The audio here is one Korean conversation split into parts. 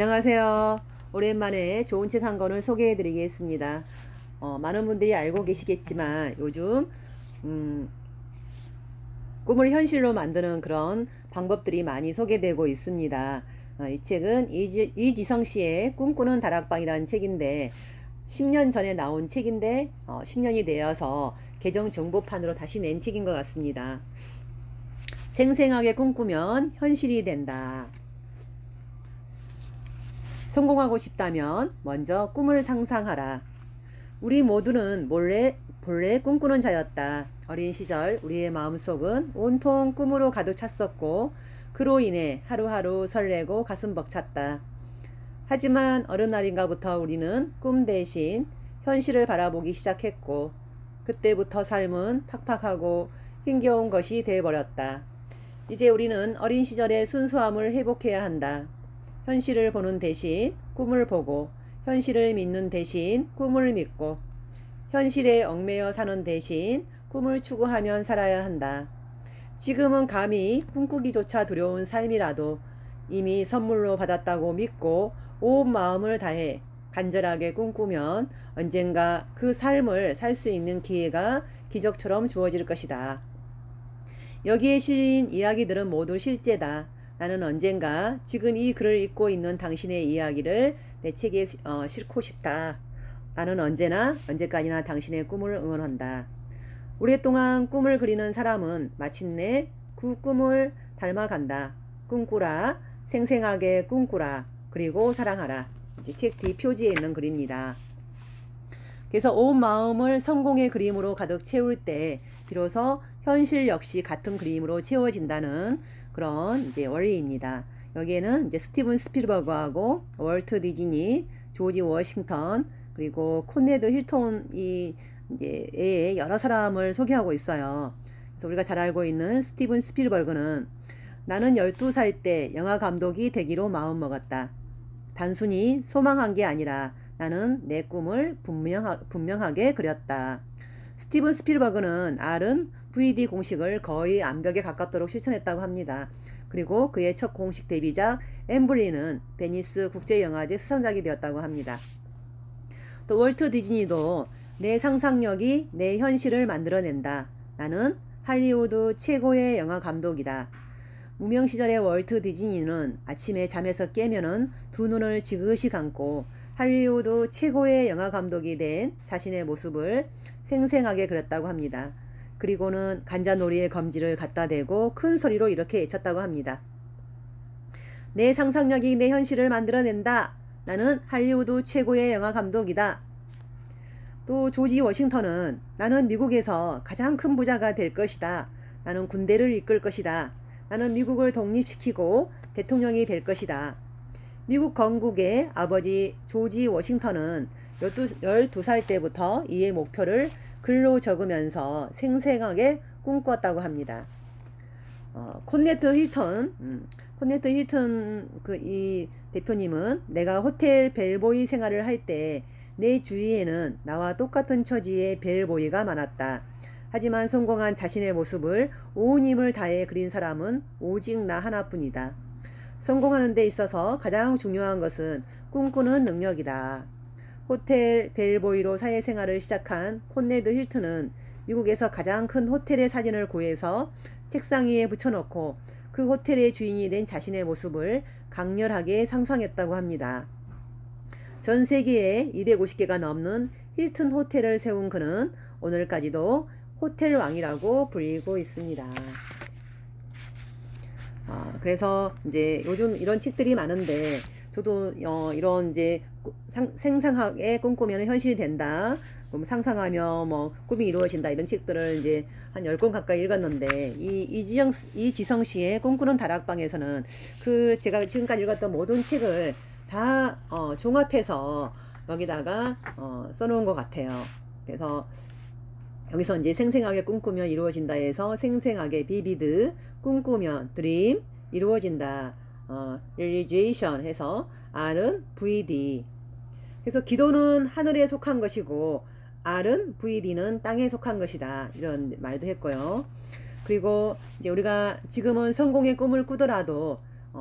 안녕하세요. 오랜만에 좋은 책 한 권을 소개해 드리겠습니다. 많은 분들이 알고 계시겠지만 요즘 꿈을 현실로 만드는 그런 방법들이 많이 소개되고 있습니다. 이 책은 이지성 씨의 꿈꾸는 다락방이라는 책인데 10년 전에 나온 책인데 10년이 되어서 개정 정보판으로 다시 낸 책인 것 같습니다. 생생하게 꿈꾸면 현실이 된다. 성공하고 싶다면 먼저 꿈을 상상하라. 우리 모두는 본래 꿈꾸는 자였다. 어린 시절 우리의 마음속은 온통 꿈으로 가득 찼었고 그로 인해 하루하루 설레고 가슴 벅찼다. 하지만 어느 날인가부터 우리는 꿈 대신 현실을 바라보기 시작했고 그때부터 삶은 팍팍하고 힘겨운 것이 되어버렸다. 이제 우리는 어린 시절의 순수함을 회복해야 한다. 현실을 보는 대신 꿈을 보고 현실을 믿는 대신 꿈을 믿고 현실에 얽매여 사는 대신 꿈을 추구하며 살아야 한다. 지금은 감히 꿈꾸기조차 두려운 삶이라도 이미 선물로 받았다고 믿고 온 마음을 다해 간절하게 꿈꾸면 언젠가 그 삶을 살 수 있는 기회가 기적처럼 주어질 것이다. 여기에 실린 이야기들은 모두 실제다. 나는 언젠가 지금 이 글을 읽고 있는 당신의 이야기를 내 책에 싣고 싶다. 나는 언제나 언제까지나 당신의 꿈을 응원한다. 오랫동안 꿈을 그리는 사람은 마침내 그 꿈을 닮아간다. 꿈꾸라, 생생하게 꿈꾸라, 그리고 사랑하라. 이제 책 뒤 표지에 있는 글입니다. 그래서 온 마음을 성공의 그림으로 가득 채울 때 비로소 현실 역시 같은 그림으로 채워진다는 그런 이제 원리입니다. 여기에는 이제 스티븐 스필버그하고 월트 디즈니, 조지 워싱턴 그리고 콘레드 힐턴이 이제 여러 사람을 소개하고 있어요. 그래서 우리가 잘 알고 있는 스티븐 스필버그는 나는 12살 때 영화 감독이 되기로 마음먹었다. 단순히 소망한 게 아니라 나는 내 꿈을 분명하게 그렸다. 스티븐 스필버그는 R은 VD 공식을 거의 암벽에 가깝도록 실천했다고 합니다. 그리고 그의 첫 공식 데뷔작 엠블리는 베니스 국제영화제 수상작이 되었다고 합니다. 또 월트 디즈니도 내 상상력이 내 현실을 만들어낸다. 나는 할리우드 최고의 영화 감독이다. 무명 시절의 월트 디즈니는 아침에 잠에서 깨면은 두 눈을 지그시 감고 할리우드 최고의 영화 감독이 된 자신의 모습을 생생하게 그렸다고 합니다. 그리고는 관자놀이의 검지를 갖다 대고 큰 소리로 이렇게 외쳤다고 합니다. 내 상상력이 내 현실을 만들어낸다. 나는 할리우드 최고의 영화 감독이다. 또 조지 워싱턴은 나는 미국에서 가장 큰 부자가 될 것이다. 나는 군대를 이끌 것이다. 나는 미국을 독립시키고 대통령이 될 것이다. 미국 건국의 아버지 조지 워싱턴은 12살 때부터 이의 목표를 글로 적으면서 생생하게 꿈꿨다고 합니다. 콘레드 힐턴 이 대표님은 내가 호텔 벨보이 생활을 할 때 내 주위에는 나와 똑같은 처지의 벨보이가 많았다. 하지만 성공한 자신의 모습을 온 힘을 다해 그린 사람은 오직 나 하나뿐이다. 성공하는 데 있어서 가장 중요한 것은 꿈꾸는 능력이다. 호텔 벨보이로 사회생활을 시작한 콘레드 힐튼은 미국에서 가장 큰 호텔의 사진을 구해서 책상 위에 붙여놓고 그 호텔의 주인이 된 자신의 모습을 강렬하게 상상했다고 합니다. 전 세계에 250개가 넘는 힐튼 호텔을 세운 그는 오늘까지도 호텔 왕이라고 불리고 있습니다. 그래서 이제 요즘 이런 책들이 많은데 저도 이런 이제 생생하게 꿈꾸면 현실이 된다. 상상하며 뭐 꿈이 이루어진다 이런 책들을 이제 한 10권 가까이 읽었는데 이지성 씨의 꿈꾸는 다락방에서는 그 제가 지금까지 읽었던 모든 책을 다 종합해서 여기다가 써놓은 것 같아요. 그래서 여기서 이제 생생하게 꿈꾸면 이루어진다 해서 생생하게 비비드 꿈꾸면 드림 이루어진다 realization 해서 R은 VD 그래서 기도는 하늘에 속한 것이고 R은 VD는 땅에 속한 것이다 이런 말도 했고요. 그리고 이제 우리가 지금은 성공의 꿈을 꾸더라도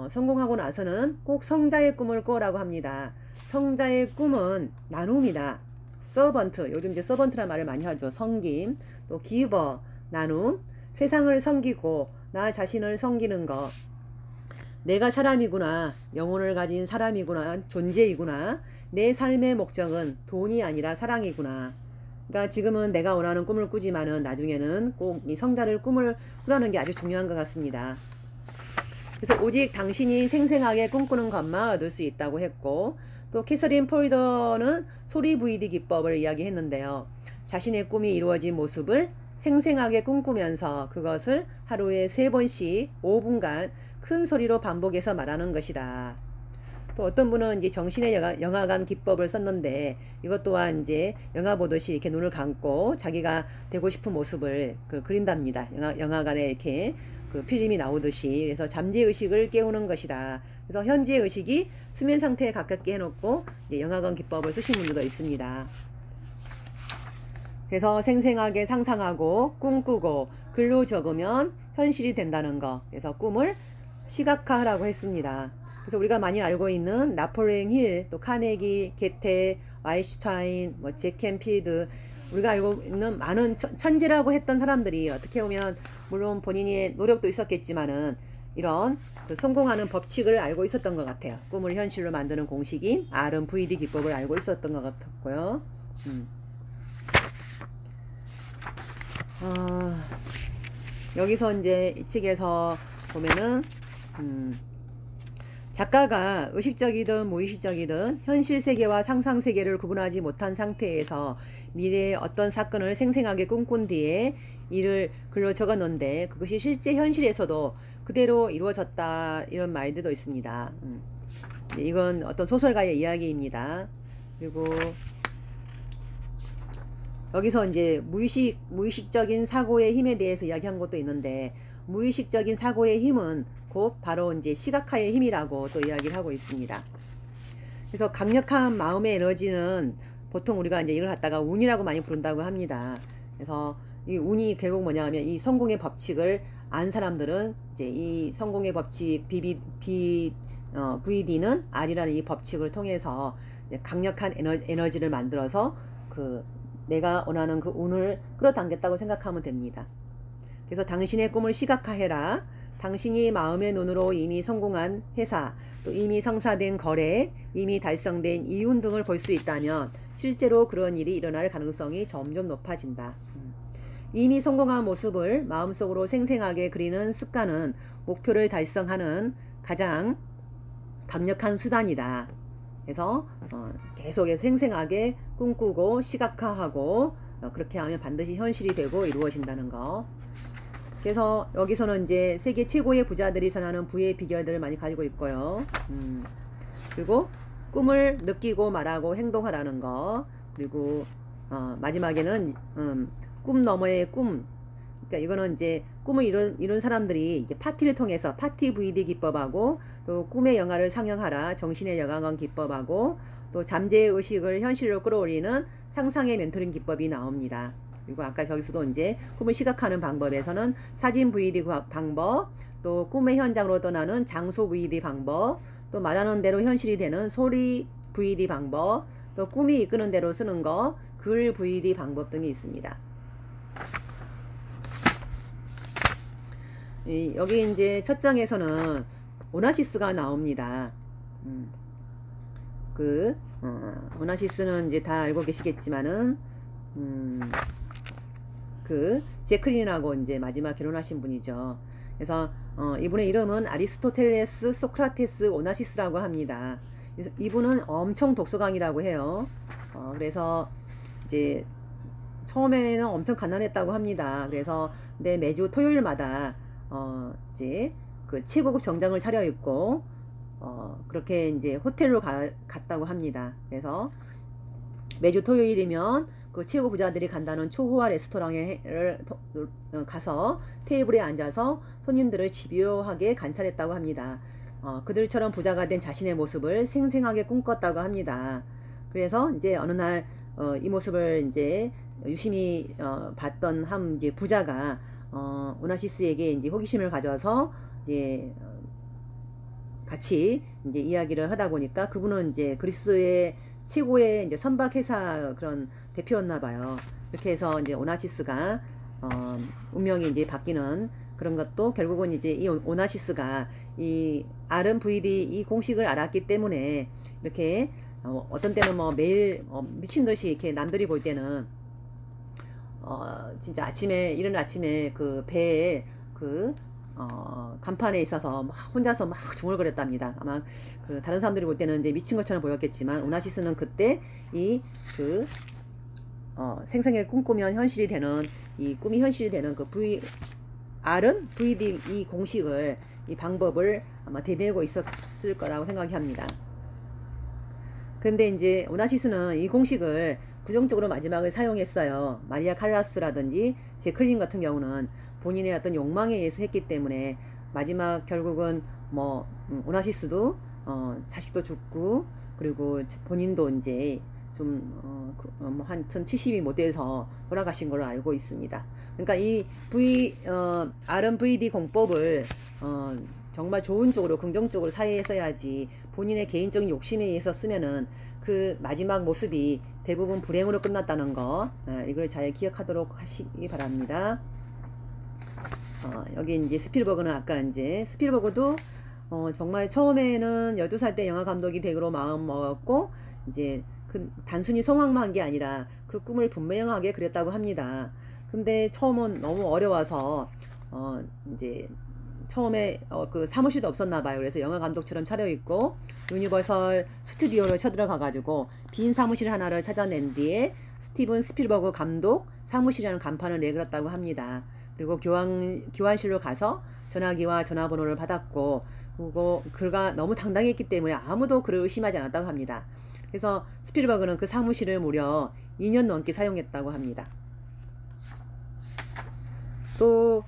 성공하고 나서는 꼭 성자의 꿈을 꿔라고 합니다. 성자의 꿈은 나눔이다. 서번트, 요즘 이제 서번트란 말을 많이 하죠. 섬김, 또 기버, 나눔, 세상을 섬기고 나 자신을 섬기는 것. 내가 사람이구나, 영혼을 가진 사람이구나, 존재이구나. 내 삶의 목적은 돈이 아니라 사랑이구나. 그러니까 지금은 내가 원하는 꿈을 꾸지만은 나중에는 꼭 이 성자를 꿈을 꾸라는 게 아주 중요한 것 같습니다. 그래서 오직 당신이 생생하게 꿈꾸는 것만 얻을 수 있다고 했고, 또 캐서린 폴더는 소리 VD 기법을 이야기했는데요. 자신의 꿈이 이루어진 모습을 생생하게 꿈꾸면서 그것을 하루에 3번씩 5분간 큰 소리로 반복해서 말하는 것이다. 또 어떤 분은 이제 정신의 영화관 기법을 썼는데, 이것 또한 이제 영화 보듯이 이렇게 눈을 감고 자기가 되고 싶은 모습을 그린답니다. 영화관에 이렇게 그 필름이 나오듯이. 그래서 잠재의식을 깨우는 것이다. 그래서 현재 의식이 수면 상태에 가깝게 해놓고 영화관 기법을 쓰신 분들도 있습니다. 그래서 생생하게 상상하고 꿈꾸고 글로 적으면 현실이 된다는 거. 그래서 꿈을 시각화하라고 했습니다. 그래서 우리가 많이 알고 있는 나폴레옹 힐, 또 카네기, 게테, 아인슈타인, 잭 캔필드, 우리가 알고 있는 많은 천재라고 했던 사람들이 어떻게 보면 물론 본인의 노력도 있었겠지만은 이런 성공하는 법칙을 알고 있었던 것 같아요. 꿈을 현실로 만드는 공식인 RMVD 기법을 알고 있었던 것 같고요. 여기서 이제 이 책에서 보면은 작가가 의식적이든 무의식적이든 현실 세계와 상상 세계를 구분하지 못한 상태에서 미래의 어떤 사건을 생생하게 꿈꾼 뒤에 이를 글로 적어 놓은데 그것이 실제 현실에서도 그대로 이루어졌다, 이런 말들도 있습니다. 이건 어떤 소설가의 이야기입니다. 그리고 여기서 이제 무의식적인 사고의 힘에 대해서 이야기한 것도 있는데, 무의식적인 사고의 힘은 곧 바로 이제 시각화의 힘이라고 또 이야기를 하고 있습니다. 그래서 강력한 마음의 에너지는 보통 우리가 이제 이걸 갖다가 운이라고 많이 부른다고 합니다. 그래서 이 운이 결국 뭐냐 하면 이 성공의 법칙을 안 사람들은 이제 이 성공의 법칙 VD는 R이라는 이 법칙을 통해서 강력한 에너지를 만들어서 내가 원하는 그 운을 끌어당겼다고 생각하면 됩니다. 그래서 당신의 꿈을 시각화해라. 당신이 마음의 눈으로 이미 성공한 회사, 또 이미 성사된 거래, 이미 달성된 이윤 등을 볼 수 있다면 실제로 그런 일이 일어날 가능성이 점점 높아진다. 이미 성공한 모습을 마음속으로 생생하게 그리는 습관은 목표를 달성하는 가장 강력한 수단이다. 그래서 계속해서 생생하게 꿈꾸고 시각화하고 그렇게 하면 반드시 현실이 되고 이루어진다는 거. 그래서 여기서는 이제 세계 최고의 부자들이 선하는 부의 비결들을 많이 가지고 있고요. 그리고 꿈을 느끼고 말하고 행동하라는 거. 그리고 마지막에는 꿈 너머의 꿈. 그러니까 이거는 이제 꿈을 이룬 사람들이 이제 파티를 통해서 파티 VD 기법하고, 또 꿈의 영화를 상영하라 정신의 영화관 기법하고, 또 잠재의 의식을 현실로 끌어올리는 상상의 멘토링 기법이 나옵니다. 그리고 아까 저기서도 이제 꿈을 시각하는 방법에서는 사진 VD 방법, 또 꿈의 현장으로 떠나는 장소 VD 방법, 또 말하는 대로 현실이 되는 소리 VD 방법, 또 꿈이 이끄는 대로 쓰는 거, 글 VD 방법 등이 있습니다. 여기 이제 첫 장에서는 오나시스가 나옵니다. 오나시스는 이제 다 알고 계시겠지만은, 제클린하고 이제 마지막 결혼하신 분이죠. 그래서 이분의 이름은 아리스토텔레스 소크라테스 오나시스라고 합니다. 그래서 이분은 엄청 독서광이라고 해요. 그래서 이제 처음에는 엄청 가난했다고 합니다. 그래서 근데 매주 토요일마다 이제 그 최고급 정장을 차려입고 그렇게 이제 호텔로 갔다고 합니다. 그래서 매주 토요일이면 그 최고 부자들이 간다는 초호화 레스토랑에 가서 테이블에 앉아서 손님들을 집요하게 관찰했다고 합니다. 그들처럼 부자가 된 자신의 모습을 생생하게 꿈꿨다고 합니다. 그래서 이제 어느 날 이 모습을 이제 유심히 봤던 한 이제 부자가 오나시스에게 이제 호기심을 가져서 이제 같이 이제 이야기를 하다 보니까 그분은 이제 그리스의 최고의 이제 선박 회사 그런 대표였나 봐요. 이렇게 해서 이제 오나시스가 운명이 이제 바뀌는 그런 것도 결국은 이제 이 오나시스가 이 RMVD 이 공식을 알았기 때문에 이렇게 어떤 때는 뭐 매일 미친 듯이 이렇게 남들이 볼 때는 진짜 아침에 이른 아침에 그 배에 그 간판에 있어서 막 혼자서 막 중얼거렸답니다. 아마 그 다른 사람들이 볼 때는 이제 미친 것처럼 보였겠지만 오나시스는 그때 이 생생하게 꿈꾸면 현실이 되는 이 꿈이 현실이 되는 그 R은 VD 이 공식을 이 방법을 아마 대내고 있었을 거라고 생각이 합니다. 근데 이제 오나시스는 이 공식을 부정적으로 마지막에 사용했어요. 마리아 칼라스라든지 제클린 같은 경우는 본인의 어떤 욕망에 의해서 했기 때문에 마지막 결국은 뭐 오나시스도 자식도 죽고 그리고 본인도 이제 좀 뭐 하여튼 70이 못 돼서 돌아가신 걸로 알고 있습니다. 그러니까 이 RMVD 공법을 정말 좋은 쪽으로 긍정적으로 사회에 써야지 본인의 개인적인 욕심에 의해서 쓰면은 그 마지막 모습이 대부분 불행으로 끝났다는 거 이걸 잘 기억하도록 하시기 바랍니다. 여기 이제 스필버그는 아까 이제 스필버그도 정말 처음에는 12살 때 영화 감독이 되기로 마음 먹었고 이제 그 단순히 성악만 한 게 아니라 그 꿈을 분명하게 그렸다고 합니다. 근데 처음은 너무 어려워서 이제 처음에 그 사무실도 없었나 봐요. 그래서 영화 감독처럼 차려입고 유니버설 스튜디오를 쳐들어가 가지고 빈 사무실 하나를 찾아낸 뒤에 스티븐 스필버그 감독 사무실이라는 간판을 내걸었다고 합니다. 그리고 교환실로 가서 전화기와 전화번호를 받았고 그리고 그가 너무 당당했기 때문에 아무도 그를 의심하지 않았다고 합니다. 그래서 스필버그는 그 사무실을 무려 2년 넘게 사용했다고 합니다. 또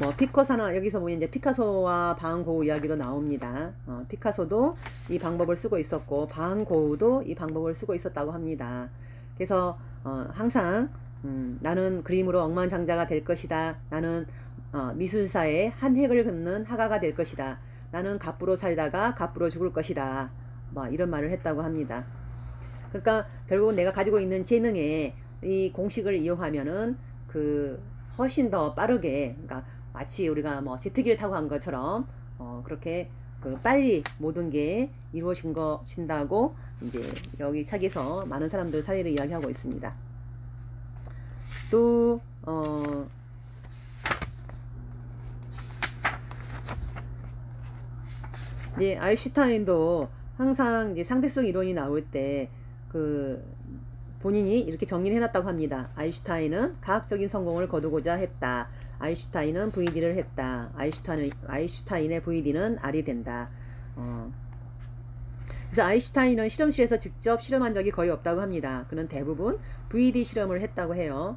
뭐 피카소나 여기서 보면 이제 피카소와 바한고우 이야기도 나옵니다. 피카소도 이 방법을 쓰고 있었고 바한고우도 이 방법을 쓰고 있었다고 합니다. 그래서 항상 나는 그림으로 억만장자가 될 것이다. 나는 미술사의 한 획을 긋는 화가가 될 것이다. 나는 갑부로 살다가 갑부로 죽을 것이다. 뭐 이런 말을 했다고 합니다. 그러니까 결국은 내가 가지고 있는 재능에 이 공식을 이용하면은 그 훨씬 더 빠르게 그러니까 마치 우리가 뭐 제트기를 타고 간 것처럼 그렇게 그 빨리 모든 게 이루어진 것인다고 이제 여기 책에서 많은 사람들 사례를 이야기하고 있습니다. 또 이제 아인슈타인도 항상 이제 상대성 이론이 나올 때 그 본인이 이렇게 정리를 해놨다고 합니다. 아인슈타인은 과학적인 성공을 거두고자 했다. 아인슈타인은 VD를 했다. 아인슈타인의 VD는 R이 된다. 그래서 아인슈타인은 실험실에서 직접 실험한 적이 거의 없다고 합니다. 그는 대부분 VD 실험을 했다고 해요.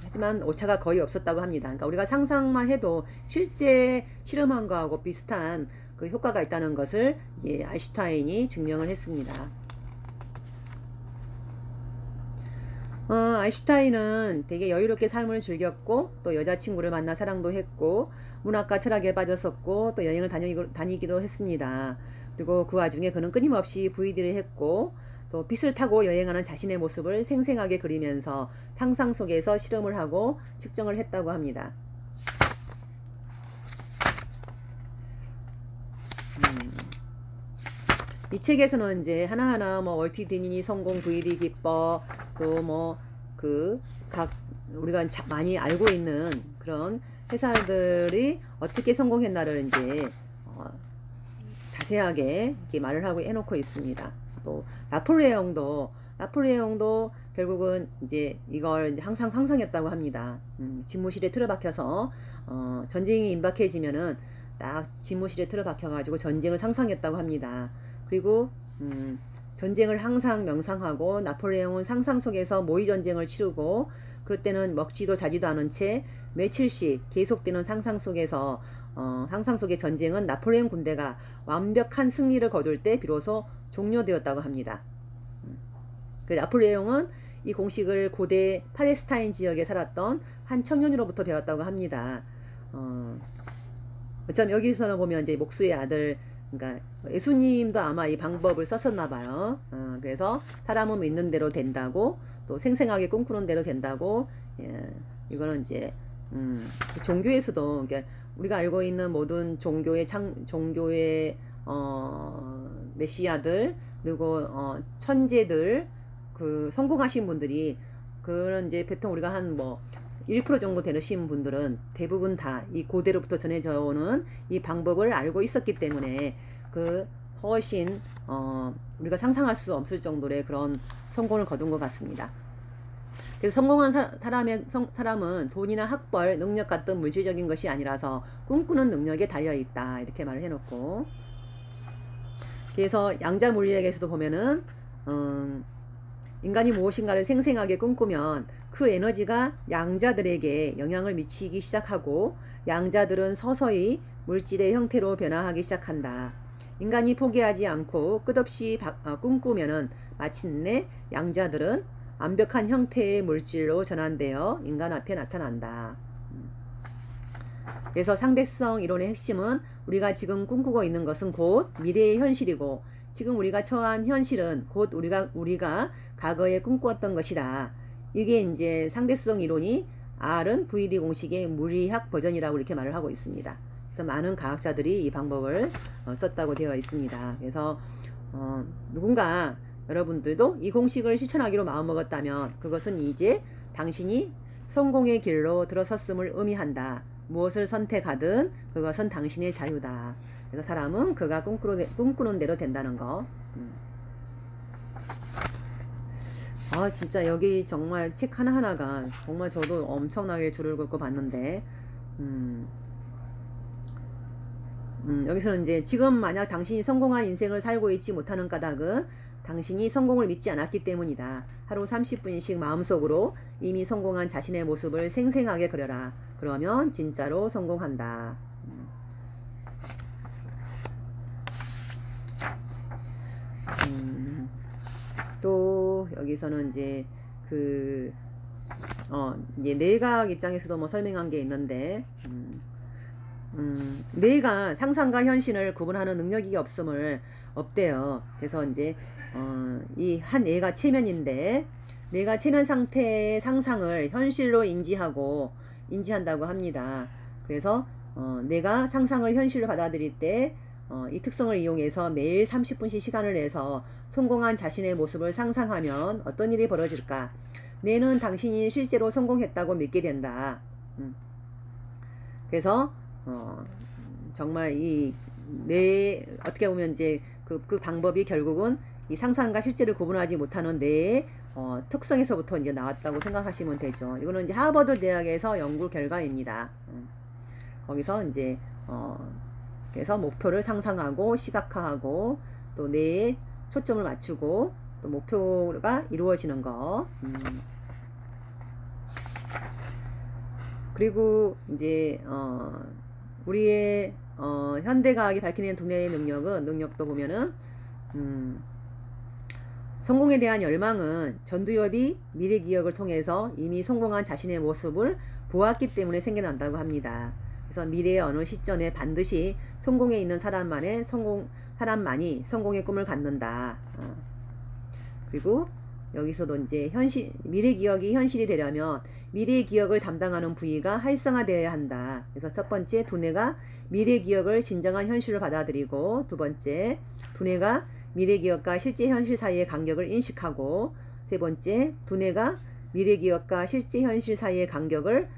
하지만 오차가 거의 없었다고 합니다. 그러니까 우리가 상상만 해도 실제 실험한 거하고 비슷한 그 효과가 있다는 것을 이제 아인슈타인이 증명을 했습니다. 아인슈타인은 되게 여유롭게 삶을 즐겼고 또 여자친구를 만나 사랑도 했고 문학과 철학에 빠졌었고 또 여행을 다니기도 했습니다. 그리고 그 와중에 그는 끊임없이 VD를 했고 또 빛을 타고 여행하는 자신의 모습을 생생하게 그리면서 상상 속에서 실험을 하고 측정을 했다고 합니다. 이 책에서는 이제 하나하나 뭐 월트 디즈니 성공 VD 기법 또 뭐 그 각 우리가 많이 알고 있는 그런 회사들이 어떻게 성공했나를 이제 자세하게 이렇게 말을 하고 해놓고 있습니다. 또 나폴레옹도 결국은 이제 이걸 이제 항상 상상했다고 합니다. 집무실에 틀어박혀서 전쟁이 임박해지면은 딱 집무실에 틀어박혀가지고 전쟁을 상상했다고 합니다. 그리고 전쟁을 항상 명상하고 나폴레옹은 상상 속에서 모의 전쟁을 치르고 그럴 때는 먹지도 자지도 않은 채 며칠씩 계속되는 상상 속에서 상상 속의 전쟁은 나폴레옹 군대가 완벽한 승리를 거둘 때 비로소 종료되었다고 합니다. 나폴레옹은 이 공식을 고대 팔레스타인 지역에 살았던 한 청년으로부터 배웠다고 합니다. 어쩜 여기서는 보면 이제 목수의 아들, 그러니까 예수님도 아마 이 방법을 썼었나 봐요. 그래서 사람은 믿는 대로 된다고, 또 생생하게 꿈꾸는 대로 된다고. 예, 이거는 이제 종교에서도, 그러니까 우리가 알고 있는 모든 종교의 메시아들, 그리고 천재들, 그 성공하신 분들이, 그런 이제 보통 우리가 한 뭐 1% 정도 되시는 분들은 대부분 다 이 고대로부터 전해져 오는 이 방법을 알고 있었기 때문에 그 훨씬 우리가 상상할 수 없을 정도의 그런 성공을 거둔 것 같습니다. 그래서 성공한 사람은 돈이나 학벌, 능력 같은 물질적인 것이 아니라서 꿈꾸는 능력에 달려있다, 이렇게 말을 해놓고, 그래서 양자 물리학에서도 보면은 인간이 무엇인가를 생생하게 꿈꾸면 그 에너지가 양자들에게 영향을 미치기 시작하고, 양자들은 서서히 물질의 형태로 변화하기 시작한다. 인간이 포기하지 않고 끝없이 꿈꾸면은 마침내 양자들은 완벽한 형태의 물질로 전환되어 인간 앞에 나타난다. 그래서 상대성 이론의 핵심은 우리가 지금 꿈꾸고 있는 것은 곧 미래의 현실이고, 지금 우리가 처한 현실은 곧 우리가 과거에 꿈꾸었던 것이다. 이게 이제 상대성 이론이 R은 VD 공식의 물리학 버전이라고 이렇게 말을 하고 있습니다. 그래서 많은 과학자들이 이 방법을 썼다고 되어 있습니다. 그래서 누군가 여러분들도 이 공식을 실천하기로 마음먹었다면 그것은 이제 당신이 성공의 길로 들어섰음을 의미한다. 무엇을 선택하든 그것은 당신의 자유다. 그래서 사람은 그가 꿈꾸는 대로 된다는 거. 진짜 여기 정말 책 하나하나가 정말 저도 엄청나게 줄을 긋고 봤는데, 여기서는 이제 지금 만약 당신이 성공한 인생을 살고 있지 못하는 까닭은 당신이 성공을 믿지 않았기 때문이다. 하루 30분씩 마음속으로 이미 성공한 자신의 모습을 생생하게 그려라. 그러면 진짜로 성공한다. 또 여기서는 이제 이제 뇌과학 입장에서도 뭐 설명한 게 있는데, 뇌가 상상과 현실을 구분하는 능력이 없대요. 그래서 이제 이 한 뇌가 체면인데, 뇌가 체면 상태의 상상을 현실로 인지한다고 합니다. 그래서 뇌가 상상을 현실로 받아들일 때 이 특성을 이용해서 매일 30분씩 시간을 내서 성공한 자신의 모습을 상상하면 어떤 일이 벌어질까? 뇌는 당신이 실제로 성공했다고 믿게 된다. 그래서 정말 이 뇌, 어떻게 보면 이제 그 방법이 결국은 이 상상과 실제를 구분하지 못하는 뇌의 특성에서부터 이제 나왔다고 생각하시면 되죠. 이거는 이제 하버드 대학에서 연구 결과입니다. 거기서 이제 그래서 목표를 상상하고 시각화하고 또 뇌에 초점을 맞추고 또 목표가 이루어지는 거. 그리고 이제 우리의 현대과학이 밝히는 두뇌의 능력도 보면은 성공에 대한 열망은 전두엽이 미래 기억을 통해서 이미 성공한 자신의 모습을 보았기 때문에 생겨난다고 합니다. 그래서 미래의 어느 시점에 반드시 성공에 있는 사람만이 성공의 꿈을 갖는다. 그리고 여기서도 이제 미래 기억이 현실이 되려면 미래 기억을 담당하는 부위가 활성화되어야 한다. 그래서 첫 번째, 두뇌가 미래 기억을 진정한 현실로 받아들이고, 두 번째, 두뇌가 미래 기억과 실제 현실 사이의 간격을 인식하고, 세 번째, 두뇌가 미래 기억과 실제 현실 사이의 간격을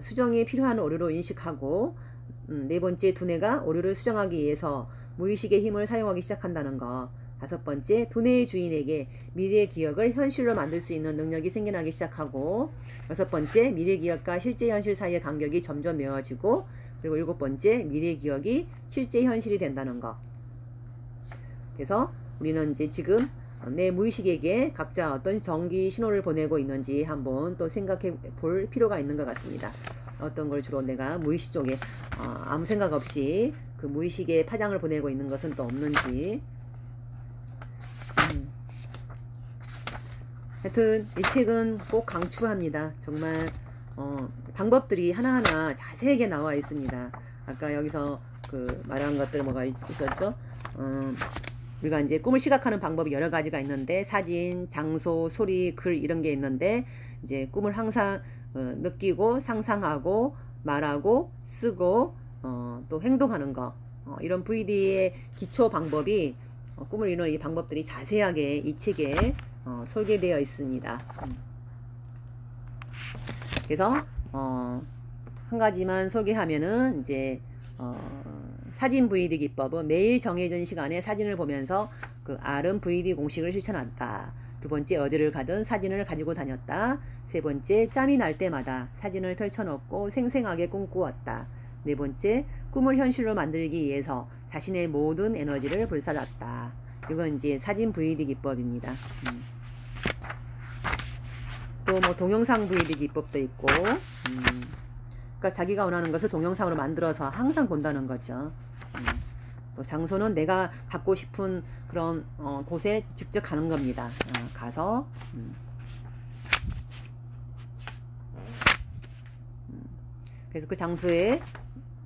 수정이 필요한 오류로 인식하고, 네 번째, 두뇌가 오류를 수정하기 위해서 무의식의 힘을 사용하기 시작한다는 것. 다섯 번째, 두뇌의 주인에게 미래 기억을 현실로 만들 수 있는 능력이 생겨나기 시작하고, 여섯 번째, 미래 기억과 실제 현실 사이의 간격이 점점 메워지고, 그리고 일곱 번째, 미래 기억이 실제 현실이 된다는 것. 그래서 우리는 이제 지금 내 무의식에게 각자 어떤 전기 신호를 보내고 있는지 한번 또 생각해 볼 필요가 있는 것 같습니다. 어떤 걸 주로 내가 무의식 쪽에 아무 생각 없이 그 무의식에 파장을 보내고 있는 것은 또 없는지. 하여튼 이 책은 꼭 강추합니다. 정말 방법들이 하나하나 자세하게 나와 있습니다. 아까 여기서 그 말한 것들 뭐가 있었죠? 우리가 이제 꿈을 시각하는 방법이 여러 가지가 있는데 사진, 장소, 소리, 글 이런 게 있는데 이제 꿈을 항상 느끼고 상상하고 말하고 쓰고 또 행동하는 거 이런 VD의 기초 방법이 꿈을 이루는 이 방법들이 자세하게 이 책에 설계되어 있습니다. 그래서 한 가지만 소개하면은 이제 사진 VD 기법은 매일 정해진 시간에 사진을 보면서 그 R은 VD 공식을 실천한다. 두 번째, 어디를 가든 사진을 가지고 다녔다. 세 번째, 짬이 날 때마다 사진을 펼쳐놓고 생생하게 꿈꾸었다. 네 번째, 꿈을 현실로 만들기 위해서 자신의 모든 에너지를 불살랐다. 이건 이제 사진 VD 기법입니다. 또 뭐 동영상 VD 기법도 있고, 그러니까 자기가 원하는 것을 동영상으로 만들어서 항상 본다는 거죠. 또 장소는 내가 갖고 싶은 그런 곳에 직접 가는 겁니다. 가서 그래서 그 장소에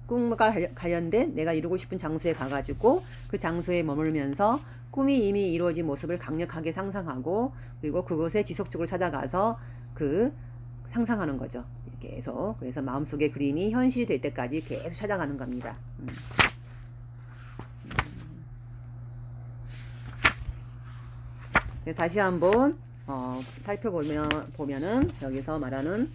꿈과 관련된 내가 이루고 싶은 장소에 가가지고 그 장소에 머물면서 꿈이 이미 이루어진 모습을 강력하게 상상하고 그리고 그곳에 지속적으로 찾아가서 그 상상하는 거죠. 계속. 그래서 마음속의 그림이 현실이 될 때까지 계속 찾아가는 겁니다. 다시 한번 살펴보면은 여기서 말하는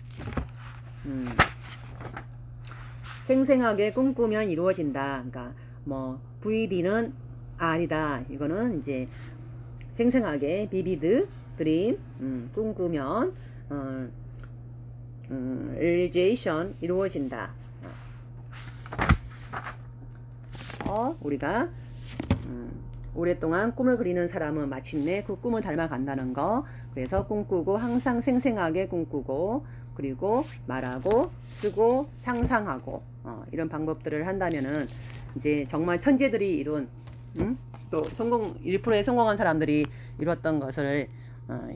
생생하게 꿈꾸면 이루어진다. 그러니까 뭐 VD는 아니다. 이거는 이제 생생하게 비비드 드림 꿈꾸면 realization 이루어진다. 우리가 오랫동안 꿈을 그리는 사람은 마침내 그 꿈을 닮아간다는 거. 그래서 꿈꾸고 항상 생생하게 꿈꾸고 그리고 말하고 쓰고 상상하고 이런 방법들을 한다면은 이제 정말 천재들이 이룬 또 1%의 성공한 사람들이 이뤘던 것을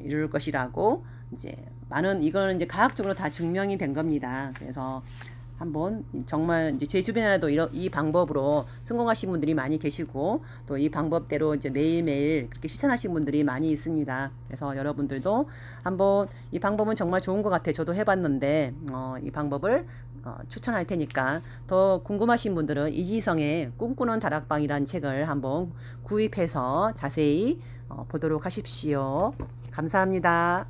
이룰 것이라고 이제 많은 이거는 이제 과학적으로 다 증명이 된 겁니다. 그래서 한번 정말 이제 제 주변에도 이 방법으로 성공하신 분들이 많이 계시고 또 이 방법대로 이제 매일매일 그렇게 실천하신 분들이 많이 있습니다. 그래서 여러분들도 한번 이 방법은 정말 좋은 것 같아요. 저도 해봤는데 이 방법을 추천할 테니까 더 궁금하신 분들은 이지성의 꿈꾸는 다락방이라는 책을 한번 구입해서 자세히 보도록 하십시오. 감사합니다.